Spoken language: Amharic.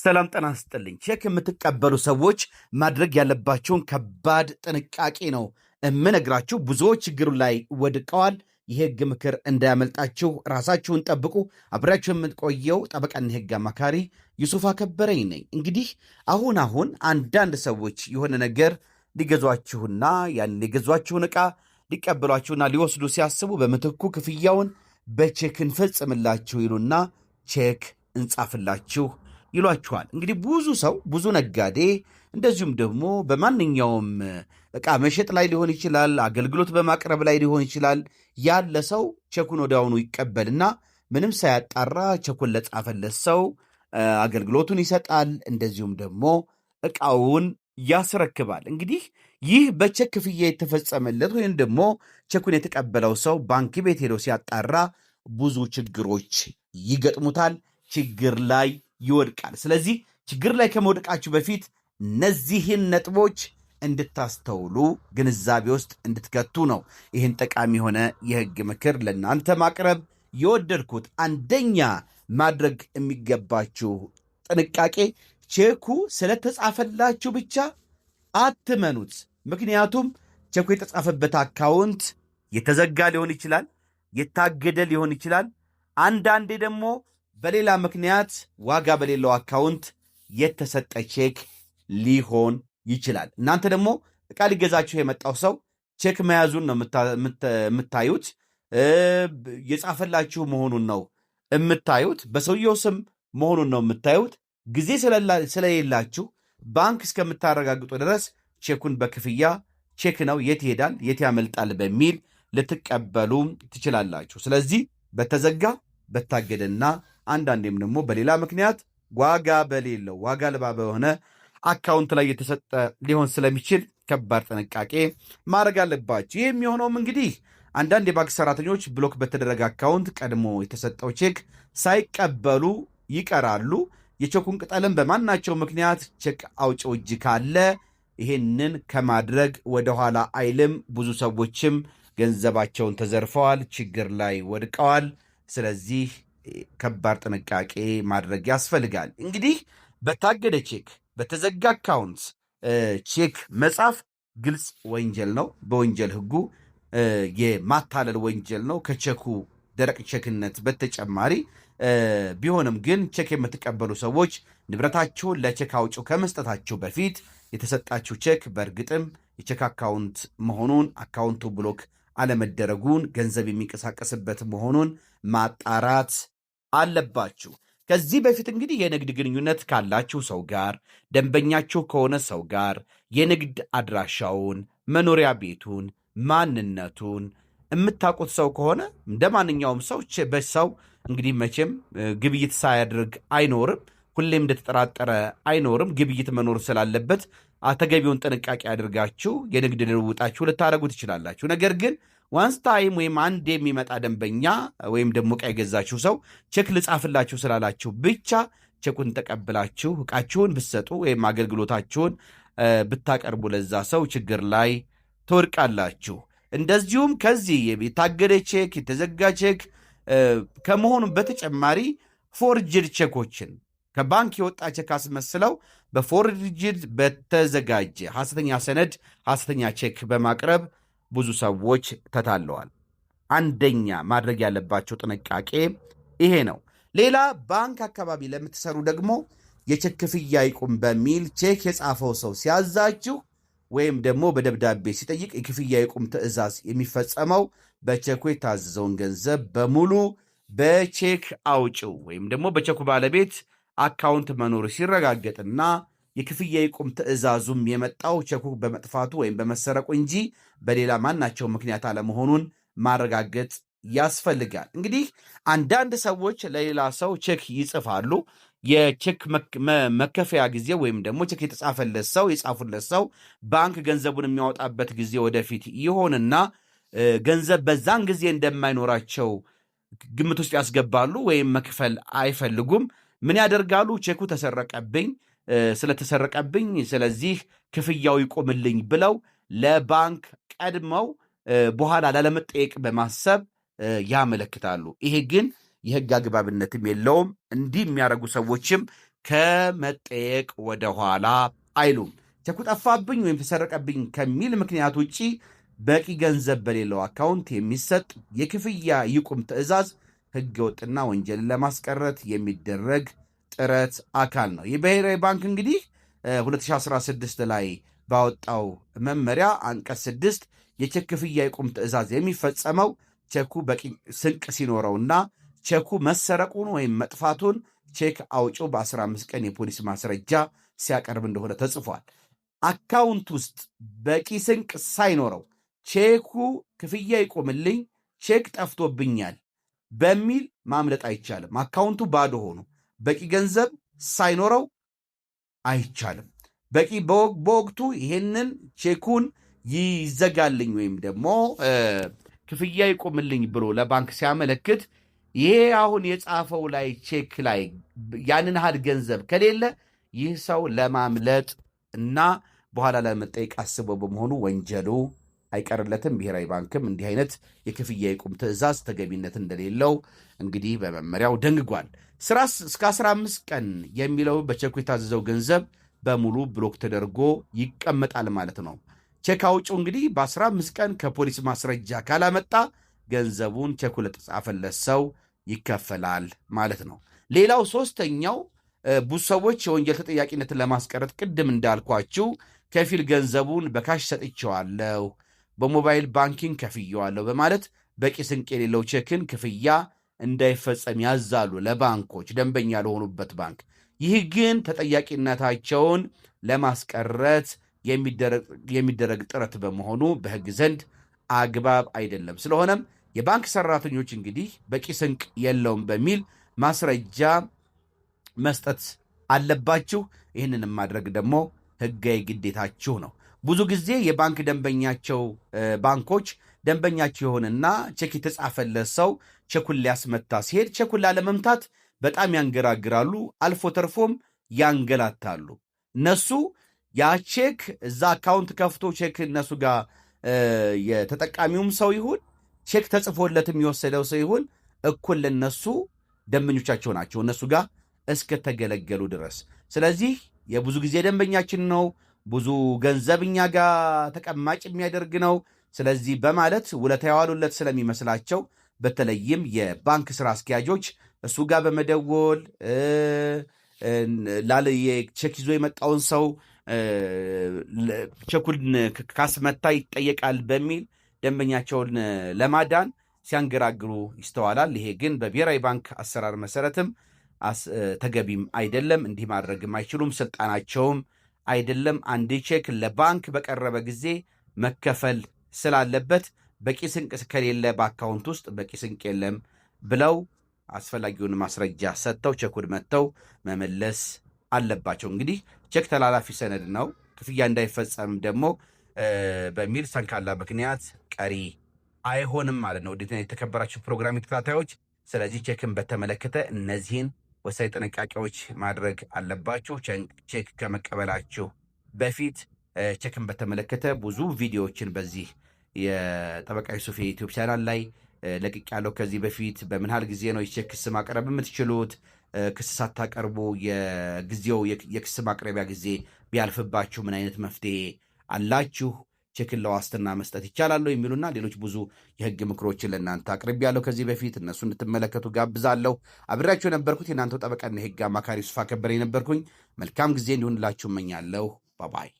ሰላም ጤና ይስጥልኝ። ቼክ የምትቀበሉ ሰዎች ማድረግ ያለባችሁን ከባድ ጥንቃቄ ነው እምነግራችሁ። ብዙዎች ችግሩ ላይ ወድቀዋል። የህግ ምክር እንዳያመልጣችሁ ራሳችሁን ጠብቁ። አብራችሁ የምትቆየው ጠበቃና የህግ አማካሪ ዩሱፍ አከበረኝ ነኝ። እንግዲህ አሁን አንዳንድ ሰዎች የሆነ ነገር ሊገዟችሁና ያን የገዟችሁን ዕቃ ሊቀበሏችሁና ሊወስዱ ሲያስቡ በምትኩ ክፍያውን በቼክ እንፈጽምላችሁ ይሉና ቼክ እንጻፍላችሁ ይሏችኋል። እንግዲህ ብዙ ነጋዴ እንደዚሁም ደግሞ በማንኛውም ዕቃ መሸጥ ላይ ሊሆን ይችላል፣ አገልግሎት በማቅረብ ላይ ሊሆን ይችላል። ያለ ሰው ቼኩን ወዲያውኑ ይቀበልና ምንም ሳያጣራ ቼኩን ለጻፈለት ሰው አገልግሎቱን ይሰጣል፣ እንደዚሁም ደግሞ ዕቃውን ያስረክባል። እንግዲህ ይህ በቼክ ክፍያ የተፈጸመለት ወይም ደግሞ ቼኩን የተቀበለው ሰው ባንክ ቤት ሄዶ ሲያጣራ ብዙ ችግሮች ይገጥሙታል፣ ችግር ላይ ይወድቃል። ስለዚህ ችግር ላይ ከመውደቃችሁ በፊት እነዚህን ነጥቦች እንድታስተውሉ ግንዛቤ ውስጥ እንድትከቱ ነው ይህን ጠቃሚ የሆነ የህግ ምክር ለእናንተ ማቅረብ የወደድኩት። አንደኛ ማድረግ የሚገባችሁ ጥንቃቄ፣ ቼኩ ስለተጻፈላችሁ ብቻ አትመኑት። ምክንያቱም ቼኩ የተጻፈበት አካውንት የተዘጋ ሊሆን ይችላል፣ የታገደ ሊሆን ይችላል። አንዳንዴ ደግሞ በሌላ ምክንያት ዋጋ በሌለው አካውንት የተሰጠ ቼክ ሊሆን ይችላል። እናንተ ደግሞ ዕቃ ሊገዛችሁ የመጣው ሰው ቼክ መያዙን ነው የምታዩት፣ የጻፈላችሁ መሆኑን ነው የምታዩት፣ በሰውየው ስም መሆኑን ነው የምታዩት። ጊዜ ስለሌላችሁ ባንክ እስከምታረጋግጡ ድረስ ቼኩን በክፍያ ቼክ ነው የት ይሄዳል የት ያመልጣል በሚል ልትቀበሉ ትችላላችሁ። ስለዚህ በተዘጋ በታገደና አንዳንዴም ደግሞ በሌላ ምክንያት ዋጋ በሌለው ዋጋ አልባ በሆነ አካውንት ላይ የተሰጠ ሊሆን ስለሚችል ከባድ ጥንቃቄ ማድረግ አለባችሁ። ይህ የሚሆነውም እንግዲህ አንዳንድ የባንክ ሰራተኞች ብሎክ በተደረገ አካውንት ቀድሞ የተሰጠው ቼክ ሳይቀበሉ ይቀራሉ። የቼኩን ቅጠልን በማናቸው ምክንያት ቼክ አውጪው እጅ ካለ ይህንን ከማድረግ ወደኋላ አይልም። ብዙ ሰዎችም ገንዘባቸውን ተዘርፈዋል፣ ችግር ላይ ወድቀዋል። ስለዚህ ከባድ ጥንቃቄ ማድረግ ያስፈልጋል። እንግዲህ በታገደ ቼክ፣ በተዘጋ አካውንት ቼክ መጻፍ ግልጽ ወንጀል ነው። በወንጀል ሕጉ የማታለል ወንጀል ነው ከቼኩ ደረቅ ቼክነት በተጨማሪ። ቢሆንም ግን ቼክ የምትቀበሉ ሰዎች ንብረታችሁን ለቼክ አውጪው ከመስጠታችሁ በፊት የተሰጣችሁ ቼክ በእርግጥም የቼክ አካውንት መሆኑን፣ አካውንቱ ብሎክ አለመደረጉን፣ ገንዘብ የሚንቀሳቀስበት መሆኑን ማጣራት አለባችሁ። ከዚህ በፊት እንግዲህ የንግድ ግንኙነት ካላችሁ ሰው ጋር፣ ደንበኛችሁ ከሆነ ሰው ጋር የንግድ አድራሻውን፣ መኖሪያ ቤቱን፣ ማንነቱን የምታውቁት ሰው ከሆነ እንደ ማንኛውም ሰው በሰው እንግዲህ መቼም ግብይት ሳያደርግ አይኖርም፣ ሁሌም እንደተጠራጠረ አይኖርም። ግብይት መኖር ስላለበት ተገቢውን ጥንቃቄ አድርጋችሁ የንግድ ልውውጣችሁ ልታደርጉ ትችላላችሁ። ነገር ግን ዋንስ ታይም ወይም አንድ የሚመጣ ደንበኛ ወይም ደግሞ ዕቃ የገዛችሁ ሰው ቼክ ልጻፍላችሁ ስላላችሁ ብቻ ቼኩን ተቀብላችሁ ዕቃችሁን ብትሰጡ ወይም አገልግሎታችሁን ብታቀርቡ ለዛ ሰው ችግር ላይ ትወድቃላችሁ። እንደዚሁም ከዚህ የታገደ ቼክ፣ የተዘጋ ቼክ ከመሆኑ በተጨማሪ ፎርጅድ ቼኮችን ከባንክ የወጣ ቼክ አስመስለው በፎርጅድ በተዘጋጀ ሐሰተኛ ሰነድ፣ ሐሰተኛ ቼክ በማቅረብ ብዙ ሰዎች ተታለዋል። አንደኛ ማድረግ ያለባቸው ጥንቃቄ ይሄ ነው። ሌላ ባንክ አካባቢ ለምትሰሩ ደግሞ የቼክ ክፍያ ይቁም በሚል ቼክ የጻፈው ሰው ሲያዛችሁ ወይም ደግሞ በደብዳቤ ሲጠይቅ የክፍያ ይቁም ትዕዛዝ የሚፈጸመው በቼኩ የታዘዘውን ገንዘብ በሙሉ በቼክ አውጪው ወይም ደግሞ በቼኩ ባለቤት አካውንት መኖር ሲረጋገጥና የክፍያ ይቁም ትዕዛዙም የመጣው ቼኩ በመጥፋቱ ወይም በመሰረቁ እንጂ በሌላ ማናቸው ምክንያት አለመሆኑን ማረጋገጥ ያስፈልጋል። እንግዲህ አንዳንድ ሰዎች ለሌላ ሰው ቼክ ይጽፋሉ። የቼክ መከፈያ ጊዜ ወይም ደግሞ ቼክ የተጻፈለት ሰው የጻፉለት ሰው ባንክ ገንዘቡን የሚያወጣበት ጊዜ ወደፊት ይሆንና ገንዘብ በዛን ጊዜ እንደማይኖራቸው ግምት ውስጥ ያስገባሉ ወይም መክፈል አይፈልጉም። ምን ያደርጋሉ? ቼኩ ተሰረቀብኝ፣ ስለተሰረቀብኝ ስለዚህ ክፍያው ይቆምልኝ ብለው ለባንክ ቀድመው በኋላ ላለመጠየቅ በማሰብ ያመለክታሉ። ይሄ ግን የህግ አግባብነትም የለውም። እንዲህ የሚያደርጉ ሰዎችም ከመጠየቅ ወደኋላ አይሉም። ቼኩ ጠፋብኝ ወይም ተሰረቀብኝ ከሚል ምክንያት ውጪ በቂ ገንዘብ በሌለው አካውንት የሚሰጥ የክፍያ ይቁም ትዕዛዝ ህገወጥና ወንጀልን ለማስቀረት የሚደረግ ጥረት አካል ነው። የብሔራዊ ባንክ እንግዲህ 2016 ላይ ባወጣው መመሪያ አንቀጽ 6 የቼክ ክፍያ ይቁም ትዕዛዝ የሚፈጸመው ቼኩ በቂ ስንቅ ሲኖረውና ቼኩ መሰረቁን ወይም መጥፋቱን ቼክ አውጪው በ15 ቀን የፖሊስ ማስረጃ ሲያቀርብ እንደሆነ ተጽፏል። አካውንት ውስጥ በቂ ስንቅ ሳይኖረው ቼኩ ክፍያ ይቆምልኝ፣ ቼክ ጠፍቶብኛል በሚል ማምለጥ አይቻልም። አካውንቱ ባዶ ሆኖ በቂ ገንዘብ ሳይኖረው አይቻልም። በቂ በወቅቱ ይሄንን ቼኩን ይዘጋልኝ ወይም ደግሞ ክፍያ ይቆምልኝ ብሎ ለባንክ ሲያመለክት ይሄ አሁን የጻፈው ላይ ቼክ ላይ ያንን ያህል ገንዘብ ከሌለ ይህ ሰው ለማምለጥ እና በኋላ ለመጠየቅ አስቦ በመሆኑ ወንጀሉ አይቀርለትም። ብሔራዊ ባንክም እንዲህ አይነት የክፍያ ይቁም ትዕዛዝ ተገቢነት እንደሌለው እንግዲህ በመመሪያው ደንግጓል። ስራስ እስከ 15 ቀን የሚለው በቼኩ የታዘዘው ገንዘብ በሙሉ ብሎክ ተደርጎ ይቀመጣል ማለት ነው። ቼክ አውጪው እንግዲህ በ15 ቀን ከፖሊስ ማስረጃ ካላመጣ ገንዘቡን ቼኩ ለተጻፈለት ሰው ይከፈላል ማለት ነው። ሌላው ሶስተኛው ብዙ ሰዎች የወንጀል ተጠያቂነትን ለማስቀረት ቅድም እንዳልኳችሁ ከፊል ገንዘቡን በካሽ ሰጥቼዋለሁ፣ በሞባይል ባንኪንግ ከፍየዋለሁ በማለት በቂ ስንቅ የሌለው ቼክን ክፍያ እንዳይፈጸም ያዛሉ ለባንኮች ደንበኛ ለሆኑበት ባንክ። ይህ ግን ተጠያቂነታቸውን ለማስቀረት የሚደረግ ጥረት በመሆኑ በሕግ ዘንድ አግባብ አይደለም። ስለሆነም የባንክ ሰራተኞች እንግዲህ በቂ ስንቅ የለውም በሚል ማስረጃ መስጠት አለባችሁ። ይህንንም ማድረግ ደግሞ ሕጋዊ ግዴታችሁ ነው። ብዙ ጊዜ የባንክ ደንበኛቸው ባንኮች ደንበኛቸው የሆነና ቼክ የተጻፈለት ሰው ቼኩን ሊያስመታ ሲሄድ ቼኩን ላለመምታት በጣም ያንገራግራሉ፣ አልፎ ተርፎም ያንገላታሉ። እነሱ ያ ቼክ እዛ አካውንት ከፍቶ ቼክ እነሱ ጋር የተጠቃሚውም ሰው ይሁን ቼክ ተጽፎለትም የወሰደው ሰው ይሁን እኩል ለነሱ ደንበኞቻቸው ናቸው እነሱ ጋር እስከተገለገሉ ድረስ። ስለዚህ የብዙ ጊዜ ደንበኛችን ነው፣ ብዙ ገንዘብ እኛ ጋር ተቀማጭ የሚያደርግ ነው። ስለዚህ በማለት ውለታ የዋሉለት ስለሚመስላቸው በተለይም የባንክ ስራ አስኪያጆች እሱ ጋር በመደወል ቼክ ይዞ የመጣውን ሰው ቼኩን ካስመታ ይጠየቃል በሚል ደንበኛቸውን ለማዳን ሲያንገራግሩ ይስተዋላል። ይሄ ግን በብሔራዊ ባንክ አሰራር መሰረትም ተገቢም አይደለም። እንዲህ ማድረግም አይችሉም፣ ስልጣናቸውም አይደለም። አንድ ቼክ ለባንክ በቀረበ ጊዜ መከፈል ስላለበት በቂ ስንቅ ከሌለ በአካውንት ውስጥ በቂ ስንቅ የለም ብለው አስፈላጊውን ማስረጃ ሰጥተው ቼኩን መጥተው መመለስ አለባቸው። እንግዲህ ቼክ ተላላፊ ሰነድ ነው፣ ክፍያ እንዳይፈጸም ደግሞ በሚል ሰንካላ ምክንያት ቀሪ አይሆንም ማለት ነው። ወደ የተከበራችሁ ፕሮግራም ተከታታዮች፣ ስለዚህ ቼክን በተመለከተ እነዚህን ወሳኝ ጥንቃቄዎች ማድረግ አለባችሁ። ቼክ ከመቀበላችሁ በፊት ቼክን በተመለከተ ብዙ ቪዲዮዎችን በዚህ የጠበቃ ዩሱፍ የዩቲዩብ ቻናል ላይ ለቅቅ ያለው ከዚህ በፊት በምን ያህል ጊዜ ነው የቼክ ክስ ማቅረብ የምትችሉት፣ ክስ ሳታቀርቡ የጊዜው የክስ ማቅረቢያ ጊዜ ቢያልፍባችሁ ምን አይነት መፍትሄ አላችሁ፣ ቼክን ለዋስትና መስጠት ይቻላሉ የሚሉና ሌሎች ብዙ የህግ ምክሮችን ለእናንተ አቅርቤያለሁ ከዚህ በፊት። እነሱ እንድትመለከቱ ጋብዛለሁ። አብሬያችሁ የነበርኩት የእናንተው ጠበቃና የህግ አማካሪ ዩሱፍ ከበረ የነበርኩኝ። መልካም ጊዜ እንዲሆንላችሁ እመኛለሁ። ባባይ